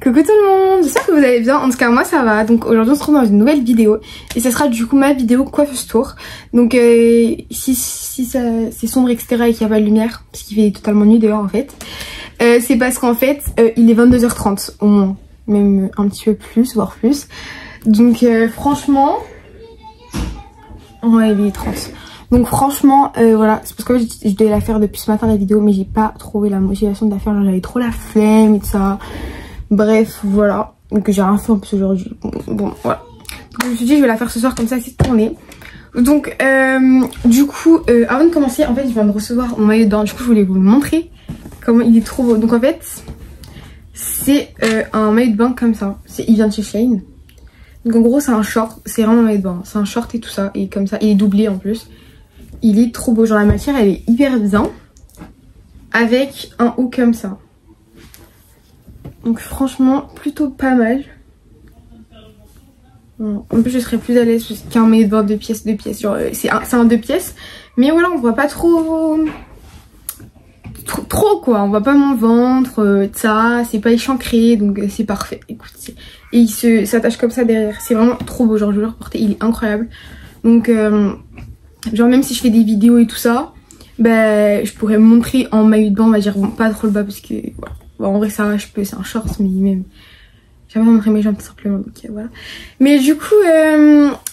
Coucou tout le monde, j'espère que vous allez bien, en tout cas moi ça va. Donc aujourd'hui on se retrouve dans une nouvelle vidéo et ça sera du coup ma vidéo coiffeuse tour. Donc si c'est sombre etc et qu'il n'y a pas de lumière, parce qu'il fait totalement nuit dehors en fait, c'est parce qu'en fait il est 22h30 au moins, même un petit peu plus, voire plus. Donc franchement, ouais il est 30. Donc franchement voilà, c'est parce que je devais la faire depuis ce matin la vidéo, mais j'ai pas trouvé la motivation de la faire, j'avais trop la flemme et tout ça. Bref, voilà. Donc j'ai rien fait en plus aujourd'hui. Bon, voilà. Donc je me suis dit je vais la faire ce soir comme ça, c'est tourné. Donc du coup, avant de commencer, en fait je viens de recevoir mon maillot de bain. Du coup je voulais vous le montrer. Comment il est trop beau. Donc en fait, c'est un maillot de bain comme ça. Il vient de chez Shein. Donc en gros c'est un short. C'est vraiment un maillot de bain. C'est un short et tout ça. Et comme ça, il est doublé en plus. Il est trop beau. Genre la matière elle est hyper bien. Avec un haut comme ça. Donc franchement plutôt pas mal. En plus je serais plus à l'aise qu'un maillot de bain 2 pièces. Genre c'est un 2 pièces. Mais voilà, on voit pas trop quoi. On voit pas mon ventre, ça, c'est pas échancré, donc c'est parfait. Écoute, et il s'attache comme ça derrière. C'est vraiment trop beau, genre je veux le reporter, il est incroyable. Donc genre même si je fais des vidéos et tout ça, bah je pourrais me montrer en maillot de bain, on va dire bon, pas trop le bas parce que voilà. Bon, en vrai ça va, je peux, c'est un short, mais même j'aimerais montrer mes jambes tout simplement, donc voilà. Mais du coup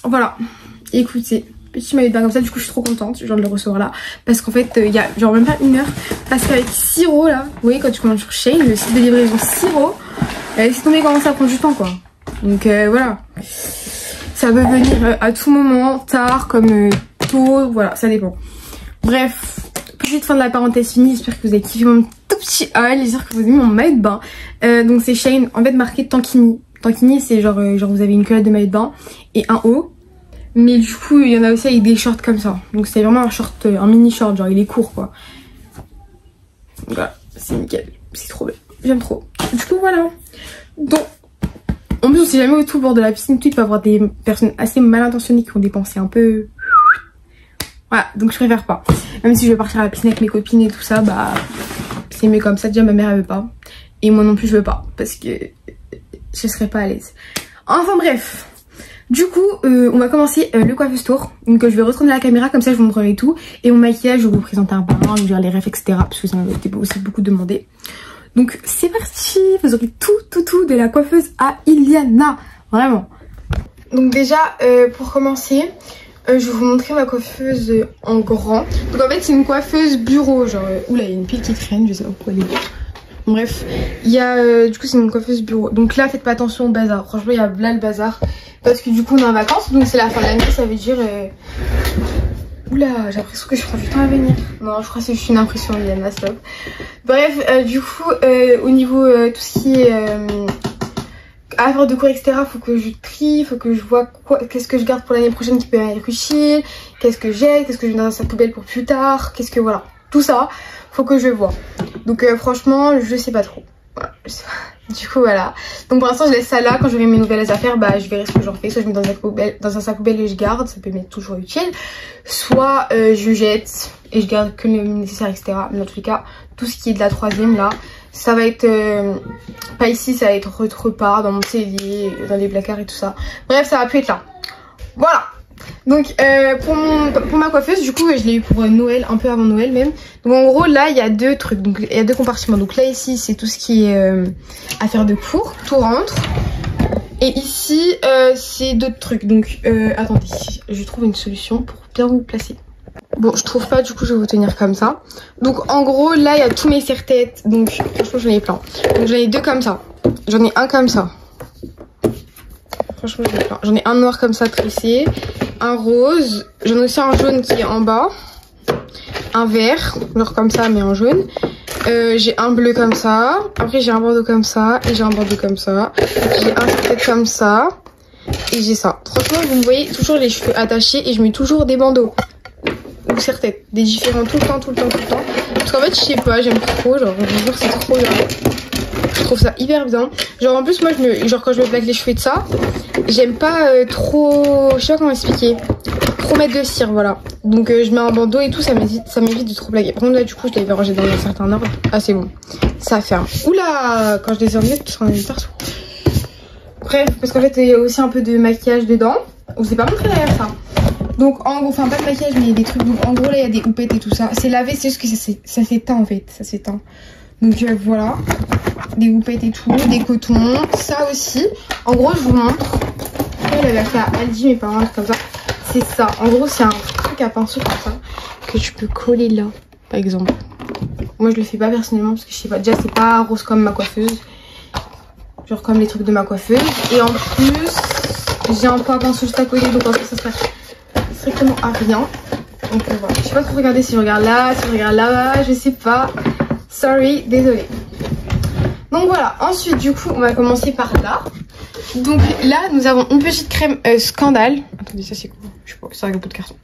voilà, écoutez, petit maillot de bain comme ça, du coup je suis trop contente, je viens de le recevoir là, parce qu'en fait il y a genre même pas une heure, parce qu'avec Siro là, vous voyez quand tu commandes sur Shein, le site de livraison Siro, c'est tombé comment ça prend du temps quoi. Donc voilà, ça peut venir à tout moment, tard comme tôt, voilà, ça dépend. Bref, petite fin de la parenthèse finie, j'espère que vous avez kiffé mon tout petit haul, j'espère que vous avez mis mon maillot de bain. Donc c'est Shein, en fait marqué Tankini. Tankini c'est genre vous avez une culotte de maillot de bain et un haut. Mais du coup il y en a aussi avec des shorts comme ça. Donc c'est vraiment un short, un mini short, genre il est court quoi. Voilà, c'est nickel, c'est trop bien, j'aime trop. Du coup voilà. Donc en plus on sait jamais où tout au bord de la piscine, tout il peut y avoir des personnes assez mal intentionnées qui ont dépensé un peu. Voilà, donc je préfère pas. Même si je vais partir à la piscine avec mes copines et tout ça, bah c'est mieux comme ça. Déjà ma mère elle veut pas. Et moi non plus je veux pas. Parce que je serais pas à l'aise. Enfin bref. Du coup on va commencer le coiffeuse tour. Donc je vais retourner la caméra comme ça je vous montrerai tout. Et mon maquillage je vais vous présenter un par un, je vais dire les refs etc. Parce que ça m'a été aussi beaucoup demandé. Donc c'est parti. Vous aurez tout de la coiffeuse à Iliana. Vraiment. Donc déjà pour commencer... je vais vous montrer ma coiffeuse en grand. Donc en fait c'est une coiffeuse bureau. Genre oula il y a une pile qui traîne, je sais pas pourquoi elle est là. Bref, il y a du coup c'est une coiffeuse bureau. Donc là faites pas attention au bazar. Franchement il y a là le bazar. Parce que du coup on est en vacances. Donc c'est la fin de l'année, ça veut dire oula j'ai l'impression que je prends du temps à venir. Non je crois que c'est juste une impression, Liana, stop. Bref du coup au niveau tout ce qui est à faire de cours etc, faut que je trie, faut que je vois qu'est-ce que je garde pour l'année prochaine qui peut être utile, qu'est-ce que j'ai, qu'est-ce que je mets dans sa poubelle pour plus tard, qu'est-ce que voilà, tout ça faut que je vois. Donc franchement je sais pas trop, voilà, je sais pas. Du coup voilà, donc pour l'instant je laisse ça là, quand j'aurai mes nouvelles affaires bah je verrai ce que j'en fais, soit je mets dans un sac poubelle et je garde, ça peut m'être toujours utile, soit je jette et je garde que le nécessaire etc. Mais dans tous les cas tout ce qui est de la troisième là, ça va être pas ici, ça va être autre part, dans mon cellier, dans les placards et tout ça. Bref, ça va plus être là. Voilà. Donc pour ma coiffeuse, du coup, je l'ai eu pour Noël, un peu avant Noël même. Donc en gros, là, il y a deux trucs. Donc il y a deux compartiments. Donc là, ici, c'est tout ce qui est affaire de cours. Tout rentre. Et ici, c'est d'autres trucs. Donc attendez, je trouve une solution pour bien vous placer. Bon je trouve pas, du coup je vais vous tenir comme ça. Donc en gros là il y a tous mes serre-têtes. Donc franchement j'en ai plein. Donc j'en ai deux comme ça. J'en ai un comme ça. Franchement j'en ai plein. J'en ai un noir comme ça tressé, un rose, j'en ai aussi un jaune qui est en bas, un vert, genre comme ça mais en jaune. J'ai un bleu comme ça, après j'ai un bordeaux comme ça, et j'ai un bordeaux comme ça, j'ai un serre-tête comme ça, et j'ai ça. Franchement vous me voyez toujours les cheveux attachés et je mets toujours des bandeaux. Ou serre-tête, des différents tout le temps. Parce qu'en fait je sais pas, j'aime trop, genre je vous jure c'est trop bien. Je trouve ça hyper bien. Genre en plus moi genre quand je me plaque les cheveux de ça, j'aime pas trop, je sais pas comment expliquer, trop mettre de cire, voilà. Donc je mets un bandeau et tout, ça m'évite de trop plaquer. Par contre là du coup je l'avais rangé dans un certain ordre. Ah c'est bon, ça ferme. Oula, quand je les enlève tout s'en est partout. Bref, parce qu'en fait il y a aussi un peu de maquillage dedans. On s'est pas montré d'ailleurs ça. Donc en gros, enfin pas de maquillage mais des trucs. Donc en gros là il y a des houpettes et tout ça. C'est lavé, c'est juste que ça s'éteint en fait. Ça s'éteint. Donc voilà. Des houpettes et tout, des cotons. Ça aussi. En gros je vous montre. Elle avait fait à Aldi mes parents comme ça. C'est ça. En gros c'est un truc à pinceau comme ça. Que tu peux coller là. Par exemple. Moi je le fais pas personnellement parce que je sais pas. Déjà c'est pas rose comme ma coiffeuse. Genre comme les trucs de ma coiffeuse. Et en plus j'ai un peu un pinceau juste à côté. Donc en fait ça sert strictement à rien. Donc voilà. Je sais pas trop regarder si je regarde là, si je regarde là-bas. Je sais pas. Sorry, désolée. Donc voilà. Ensuite du coup on va commencer par là. Donc là nous avons une petite crème Scandale. Attendez, ça c'est quoi? Je sais pas, c'est un bout de carton.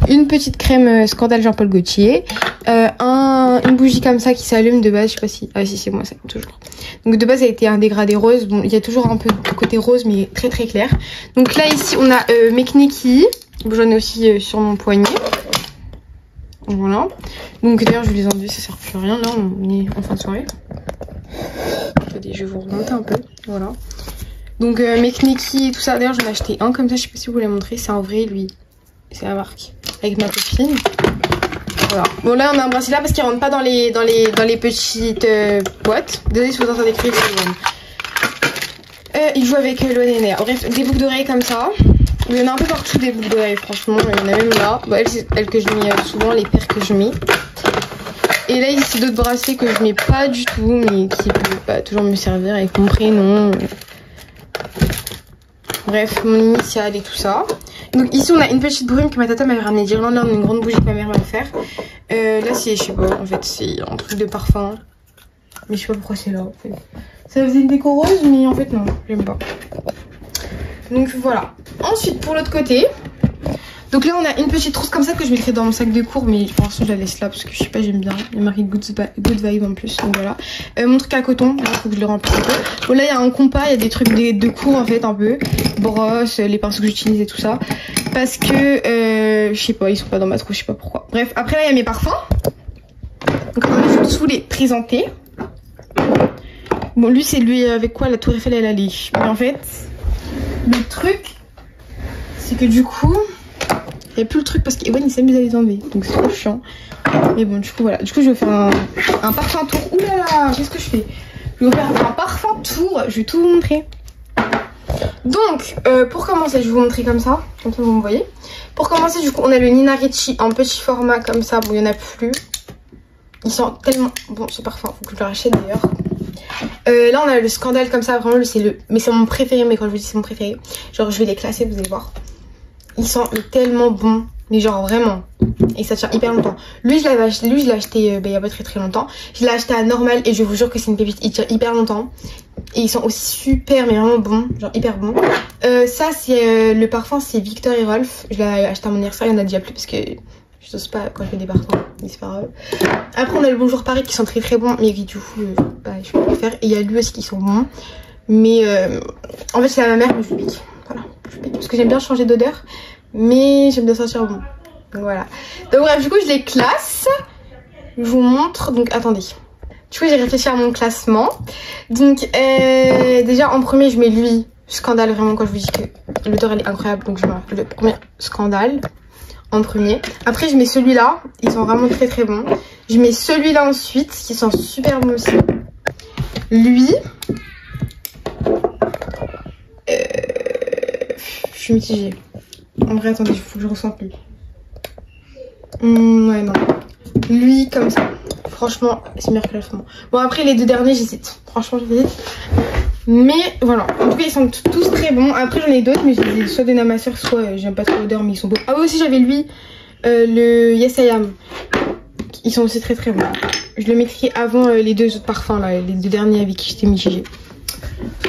Une petite crème Scandale Jean-Paul Gaultier. Une bougie comme ça qui s'allume de base. Je sais pas si... Ah si, c'est moi ça, toujours. Donc de base elle a été un dégradé rose. Bon, il y a toujours un peu de côté rose mais très très clair. Donc là ici on a Make Nikki. J'en ai aussi sur mon poignet. Voilà. Donc d'ailleurs je vais les enlever, ça sert plus à rien. Là on est en fin de soirée. Attendez, je vais vous remonter un peu. Voilà. Donc Make Nikki, tout ça. D'ailleurs j'en ai acheté un comme ça, je sais pas si vous l'avez montré. C'est un vrai lui. C'est la marque. Avec ma copine. Voilà. Bon là on a un bracelet là parce qu'il rentre pas dans les petites boîtes. Désolé si vous entendez crier. Il joue avec l'ONNR. Bref, des boucles d'oreilles comme ça. Il y en a un peu partout des boucles d'oreilles franchement. Il y en a même là. Bon, elle c'est elle que je mets souvent, les paires que je mets. Et là ici d'autres bracelets que je mets pas du tout mais qui peuvent toujours me servir avec mon prénom. Bref, mon initiale et tout ça. Donc ici on a une petite brume que ma tata m'avait ramené d'Irlande. Là on a une grande bougie que ma mère m'a offert. Là c'est, je sais pas, en fait c'est un truc de parfum. Mais je sais pas pourquoi c'est là en fait. Ça faisait une déco rose mais en fait non, j'aime pas. Donc voilà. Ensuite pour l'autre côté. Donc là on a une petite trousse comme ça que je mettrai dans mon sac de cours. Mais pour l'instant je la laisse là parce que je sais pas, j'aime bien. Il y a marqué good vibe en plus. Donc voilà. Mon truc à coton, il faut que je le remplisse un peu. Bon là il y a un compas, il y a des trucs de cours en fait un peu. Brosse, les pinceaux que j'utilise et tout ça. Parce que je sais pas, ils sont pas dans ma trousse, je sais pas pourquoi. Bref, après là il y a mes parfums. Donc je vais tous les présenter. Bon lui c'est lui avec quoi la Tour Eiffel elle allait. Mais en fait le truc c'est que du coup il n'y a plus le truc parce qu'Ewan il s'amuse à les enlever. Donc c'est trop chiant. Mais bon du coup voilà. Du coup je vais faire un parfum tour. Ouh là là, qu'est-ce que je fais? Je vais faire un parfum tour. Je vais tout vous montrer. Donc pour commencer je vais vous montrer comme ça vous me voyez. Pour commencer du coup on a le Nina Ricci en petit format comme ça. Bon il n'y en a plus. Ils sont tellement bon ce parfum, faut que je le rachète d'ailleurs. Là on a le Scandale comme ça, vraiment mais c'est mon préféré. Mais quand je vous dis c'est mon préféré, genre je vais les classer, vous allez voir. Ils sont tellement bons, mais genre vraiment. Et ça tient hyper longtemps. Lui je l'ai acheté il y a pas très très longtemps. Je l'ai acheté à Normal et je vous jure que c'est une pépite, il tient hyper longtemps. Et ils sont aussi super mais vraiment bons, genre hyper bons. Ça c'est le parfum, c'est Victor et Rolf. Je l'ai acheté à mon anniversaire, il y en a déjà plus parce que je n'ose pas quand je fais des parfums, mais c'est pas grave. Après on a le Bonjour Paris qui sont très très bons, mais qui du coup je peux pas le faire. Et il y a lui aussi qui sont bons. Mais en fait c'est à ma mère, mais je lui pique. Voilà, je pique parce que j'aime bien changer d'odeur, mais j'aime bien sentir bon. Donc voilà. Donc bref, du coup je les classe. Je vous montre. Donc attendez. Du coup j'ai réfléchi à mon classement. Donc déjà en premier je mets lui. Scandale, vraiment quand je vous dis que l'odeur elle est incroyable. Donc je mets le premier Scandale en premier. Après je mets celui-là. Ils sont vraiment très très bons. Je mets celui-là ensuite qui sont super bons aussi. Lui. Je suis mitigée. En vrai attendez, il faut que je ressente lui. Ouais non. Lui comme ça. Franchement c'est meilleur que la femme. Bon après les deux derniers j'hésite. Franchement j'hésite. Mais voilà. En tout cas ils sont tous très bons. Après j'en ai d'autres mais je les ai soit donnés à ma soeur soit j'aime pas trop l'odeur mais ils sont beaux. Ah oui aussi j'avais lui. Le Yes I Am. Ils sont aussi très très bons. Je le mettrai avant les deux autres parfums là. Les deux derniers avec qui j'étais mitigée.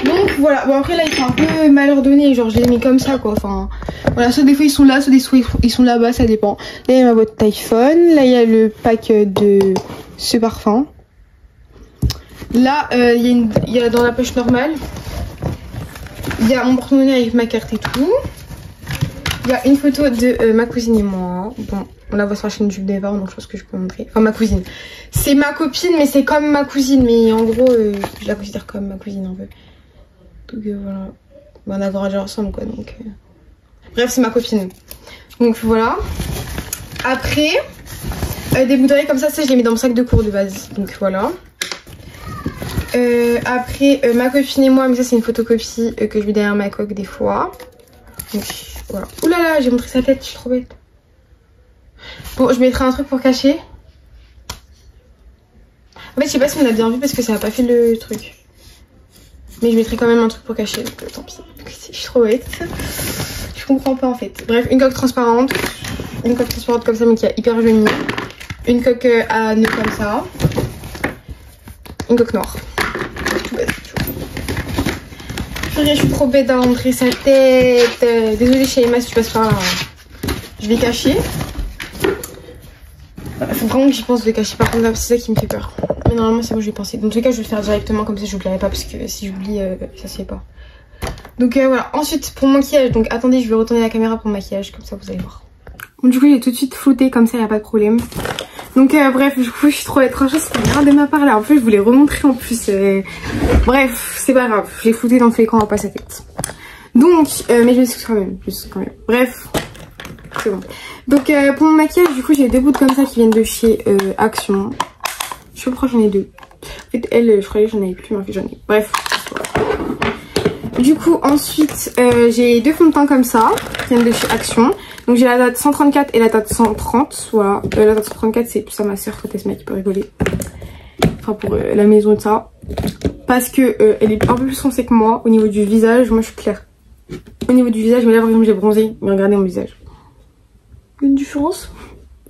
Donc voilà, bon après là ils sont un peu mal ordonnés, genre je les ai mis comme ça quoi, enfin voilà, soit des fois ils sont là, soit des fois ils sont là-bas, ça dépend. Là il y a ma boîte iPhone, là il y a le pack de ce parfum. Là il y a dans la poche normale, il y a mon porte-monnaie avec ma carte et tout. Il y a une photo de ma cousine et moi, bon on la voit sur la chaîne YouTube d'Eva donc je pense que je peux montrer, enfin ma cousine. C'est ma copine mais c'est comme ma cousine, mais en gros je la considère comme ma cousine un peu. Donc voilà. va en avoir déjà ensemble quoi. Donc bref, c'est ma copine. Donc voilà. Après, des boucles d'oreilles comme ça, je les mets dans mon sac de cours de base. Donc voilà. Après, ma copine et moi, mais ça c'est une photocopie que je mets derrière ma coque des fois. Donc voilà. Ouh là là, j'ai montré sa tête, je suis trop bête. Bon, je mettrai un truc pour cacher. En fait, je sais pas si on a bien vu parce que ça a pas fait le truc. Mais je mettrai quand même un truc pour cacher, donc tant pis. Je suis trop bête. Je comprends pas en fait. Bref, une coque transparente. Une coque transparente comme ça, mais qui a hyper jauni. Une coque à nœud comme ça. Une coque noire. Tout bête. Je suis trop bête d'avoir montré sa tête. Désolée Shaima si tu passes par là. Je vais cacher. Il faut vraiment que j'y pense de cacher par contre là, c'est ça qui me fait peur. Mais normalement c'est bon, je vais penser. Dans tous les cas je vais le faire directement comme ça je n'oublierai pas parce que si j'oublie ça se fait pas. Donc voilà, ensuite pour mon maquillage, donc attendez je vais retourner la caméra pour le maquillage comme ça vous allez voir. Bon, du coup j'ai tout de suite flouté comme ça y a pas de problème. Donc bref du coup je suis trop étrange, c'était bien de ma part là. En plus je voulais remontrer en plus. Bref c'est pas grave, j'ai flouté dans tous les coins, on va pas sa tête. Donc mais je m'excuse quand même, Bref. C'est bon. Donc pour mon maquillage du coup j'ai deux bouts comme ça qui viennent de chez Action. Je sais pas pourquoi j'en ai deux. En fait elle je croyais que j'en avais plus mais en fait j'en ai. Bref. Du coup ensuite j'ai deux fonds de teint comme ça qui viennent de chez Action. Donc j'ai la date 134 et la date 130. Voilà. La date 134 c'est tout ça ma soeur quand elle se met qui peut rigoler. Enfin pour la maison et tout ça. Parce que elle est un peu plus foncée que moi au niveau du visage. Moi je suis claire. Au niveau du visage mais là par exemple j'ai bronzé. Mais regardez mon visage. Une différence.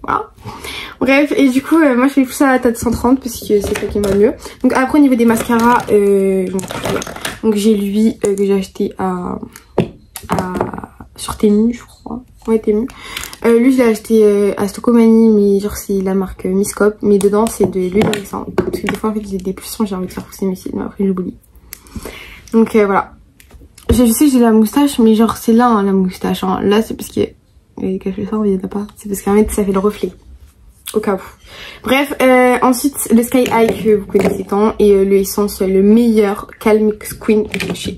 Voilà. Bref, et du coup, moi je fais tout ça à la date 130 parce que c'est ça qui va mieux. Donc après au niveau des mascaras, donc j'ai lui que j'ai acheté sur Temu, je crois. Ouais, Temu. Lui je l'ai acheté à Stocomanie, mais genre c'est la marque Miscop. Mais dedans c'est de l'huile d'essence. Parce que des fois en fait j'ai des pulsions, j'ai envie de faire pousser mes cils, mais après j'oublie. Donc voilà. Je sais que j'ai la moustache, mais genre c'est là hein, la moustache. Hein. Là c'est parce que et cache ça, il n'y en a pas. C'est parce qu'en fait ça fait le reflet. Au cas où. Bref, ensuite le Sky High que vous connaissez tant. Et le Essence, le meilleur Calmix Queen chez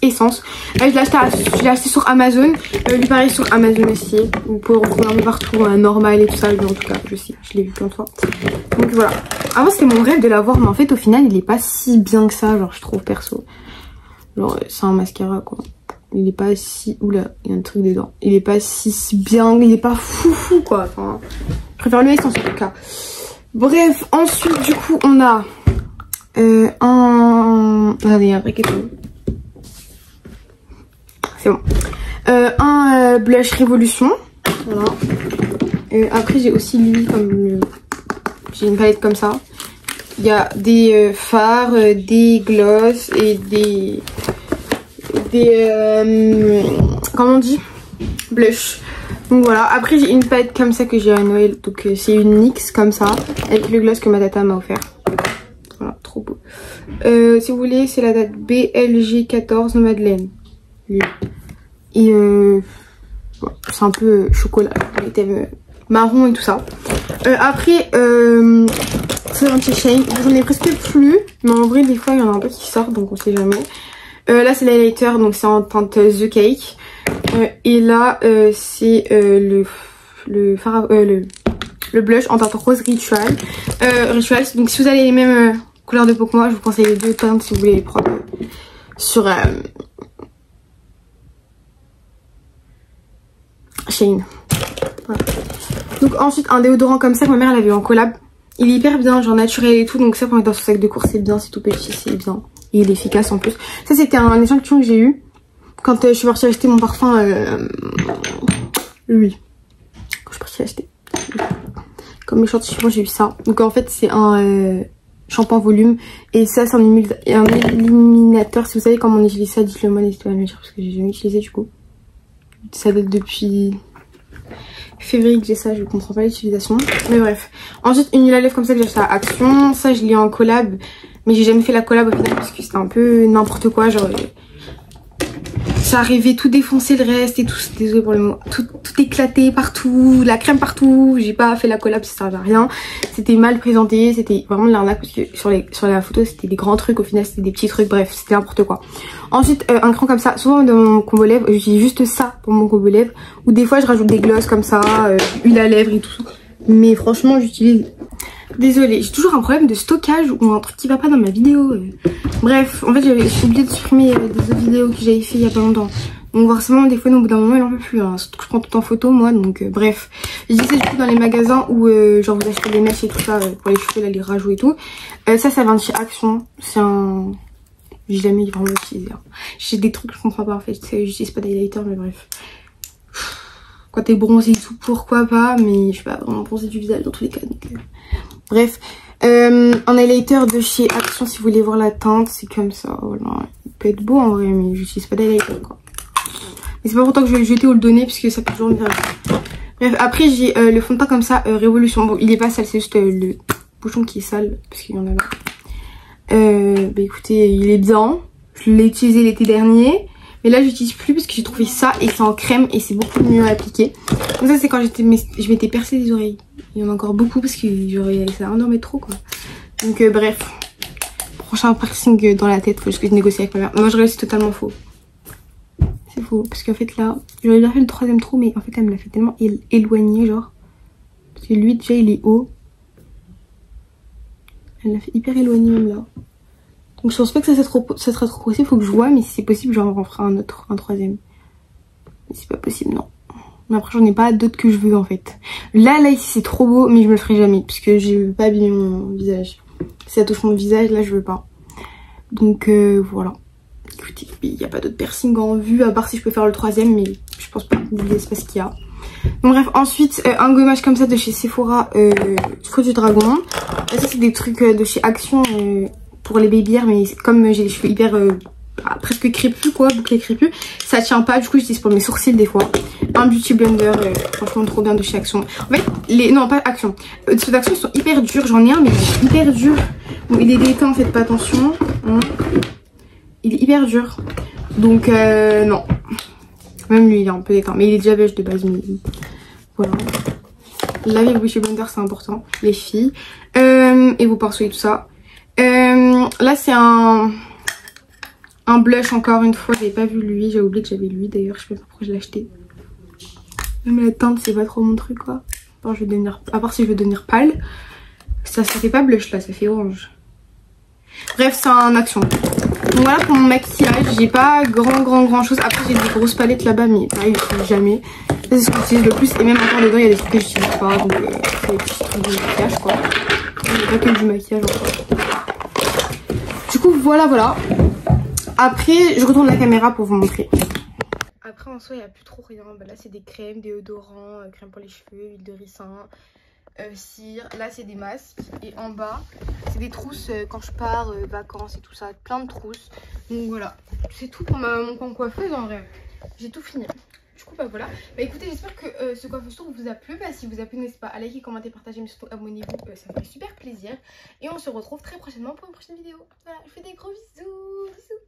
Essence. Je l'ai acheté sur Amazon. Lui pareil sur Amazon aussi. Vous pouvez le retrouver un peu partout, normal et tout ça. Mais en tout cas, je sais, je l'ai vu plein de fois. Donc voilà. Avant c'était mon rêve de l'avoir, mais en fait au final il est pas si bien que ça, genre je trouve perso. Genre c'est un mascara quoi. Il est pas si... Oula, il y a un truc dedans. Il est pas si bien, il est pas foufou quoi. Enfin, je préfère le Essence en tout cas. Bref, ensuite du coup on a Regardez, il y a un briquet. C'est bon. Un blush Révolution. Voilà. Après j'ai aussi lui comme... J'ai une palette comme ça. Il y a des fards, des gloss et des comment on dit, blush. Donc voilà. Après j'ai une palette comme ça que j'ai à Noël. Donc c'est une NYX comme ça avec le gloss que ma tata m'a offert. Voilà, trop beau. Si vous voulez c'est la date BLG14 de Madeleine. Et c'est un peu chocolat, les thèmes marron et tout ça. Après c'est un petit Shane, j'en ai presque plus, mais en vrai des fois il y en a un peu qui sortent donc on sait jamais. Là c'est l'highlighter, donc c'est en teinte The Cake. Et là c'est le blush en teinte rose Ritual. Donc si vous avez les mêmes couleurs de peau que moi, je vous conseille les deux teintes si vous voulez les prendre sur Shane. Voilà. Donc ensuite un déodorant comme ça que ma mère elle avait en collab. Il est hyper bien, genre naturel et tout, donc ça pour mettre dans son sac de course c'est bien, c'est tout petit, c'est bien. Et il est efficace en plus. Ça c'était un échantillon que j'ai eu quand je suis partie acheter mon parfum lui. Quand je suis partie acheter. Comme échantillon j'ai eu ça. Donc en fait c'est un shampoing volume. Et ça c'est un éliminateur. Si vous savez comment on utilise ça, dites-le moi, n'hésitez pas à me dire parce que j'ai jamais utilisé du coup. Ça date depuis février que j'ai ça, je comprends pas l'utilisation. Mais bref. Ensuite une huile à lèvres comme ça que j'ai acheté à Action. Ça je l'ai en collab. Mais j'ai jamais fait la collab au final parce que c'était un peu n'importe quoi. Genre ça arrivait tout défoncé le reste et tout, désolé pour le mot, tout éclaté partout, la crème partout, j'ai pas fait la collab, ça servait à rien, c'était mal présenté, c'était vraiment de l'arnaque parce que sur la photo c'était des grands trucs, au final c'était des petits trucs, bref c'était n'importe quoi. Ensuite un cran comme ça, souvent dans mon combo lèvres, j'utilise juste ça pour mon combo lèvres, ou des fois je rajoute des glosses comme ça, huile à lèvres et tout, mais franchement j'utilise... Désolée, j'ai toujours un problème de stockage ou un truc qui va pas dans ma vidéo. Bref, en fait j'avais oublié de supprimer des autres vidéos que j'avais fait il y a pas longtemps. Donc forcément des fois au bout d'un moment il en peut plus. Hein. Surtout que je prends tout en photo moi, donc bref. Je disais du coup dans les magasins où genre vous achetez des mèches et tout ça pour les cheveux, là, les rajouts et tout. Ça vient de chez Action. C'est un... J'ai jamais vraiment utilisé. Hein. J'ai des trucs que je comprends pas en fait. J'utilise pas d'highlighter mais bref. Quand t'es bronzé et tout, pourquoi pas, mais je suis pas vraiment bronzée du visage dans tous les cas. Donc, bref, un highlighter de chez Action, si vous voulez voir la teinte, c'est comme ça. Voilà. Il peut être beau en vrai, mais j'utilise pas d'highlighter quoi. Mais c'est pas pourtant que je vais le jeter ou le donner, puisque ça peut toujours me faire. Bref, après j'ai le fond de teint comme ça, Révolution. Bon, il est pas sale, c'est juste le bouchon qui est sale, parce qu'il y en a là. Bah écoutez, il est bien. Je l'ai utilisé l'été dernier. Mais là j'utilise plus parce que j'ai trouvé ça et c'est en crème et c'est beaucoup mieux à appliquer. Donc ça c'est quand je m'étais percé les oreilles. Il y en a encore beaucoup parce que ça en met trop quoi. Donc bref. Prochain piercing dans la tête, faut juste que je négocie avec ma mère. Moi je réussis totalement faux. C'est faux parce qu'en fait là, j'aurais bien fait le troisième trou mais en fait elle me l'a fait tellement éloigné genre. Parce que lui déjà il est haut. Elle l'a fait hyper éloigné même là. Donc je pense pas que ça sera trop possible, faut que je vois, mais si c'est possible j'en referai un troisième. Mais c'est pas possible, non. Mais après j'en ai pas d'autres que je veux en fait. Là ici c'est trop beau, mais je me le ferai jamais, parce que je veux pas abîmer mon visage. Si ça touche mon visage, là je veux pas. Donc voilà. Écoutez, il n'y a pas d'autres piercings en vue, à part si je peux faire le troisième, mais je pense pas. C'est pas ce qu'il y a. Donc bref, ensuite un gommage comme ça de chez Sephora, Faux du Dragon. Là, ça c'est des trucs de chez Action pour les baby hairs, mais comme j'ai les cheveux hyper presque crépus quoi, bouclés crépus, ça tient pas, du coup j'utilise pour mes sourcils des fois. Un beauty blender, franchement trop bien de chez Action. En fait, non pas Action, ceux d'Action ils sont hyper durs, j'en ai un mais il est hyper dur. Bon il est déteint, faites pas attention. Hein. Il est hyper dur, donc non. Même lui il est un peu déteint, mais il est déjà beige de base, mais voilà. Laver le beauty blender c'est important, les filles. Et vos pinceaux et tout ça. Là c'est un blush encore une fois, j'avais pas vu lui, j'ai oublié que j'avais lui d'ailleurs, je sais pas pourquoi je l'ai acheté. Même la teinte c'est pas trop mon truc quoi. À part si je veux devenir pâle. Ça fait pas blush là, ça fait orange. Bref c'est un Action. Donc voilà pour mon maquillage, j'ai pas grand chose. Après j'ai des grosses palettes là-bas mais pareil j'utilise jamais. C'est ce que j'utilise le plus et même encore dedans il y a des trucs que j'utilise pas. Donc c'est des petits trucs de maquillage quoi. Il n'y a pas que du maquillage encore. Du coup voilà. Après je retourne la caméra pour vous montrer. Après en soi il n'y a plus trop rien. Bah, là c'est des crèmes, déodorants, crème pour les cheveux, huile de ricin, cire. Là c'est des masques. Et en bas c'est des trousses quand je pars, vacances et tout ça. Plein de trousses. Donc voilà. C'est tout pour mon coin coiffeuse en vrai. J'ai tout fini. Du coup bah voilà. Bah écoutez j'espère que ce coiffeuse tour vous a plu. Bah si vous a plu n'hésitez pas à liker, commenter, partager, mais surtout abonnez-vous. Ça me fait super plaisir. Et on se retrouve très prochainement pour une prochaine vidéo. Voilà, je vous fais des gros bisous.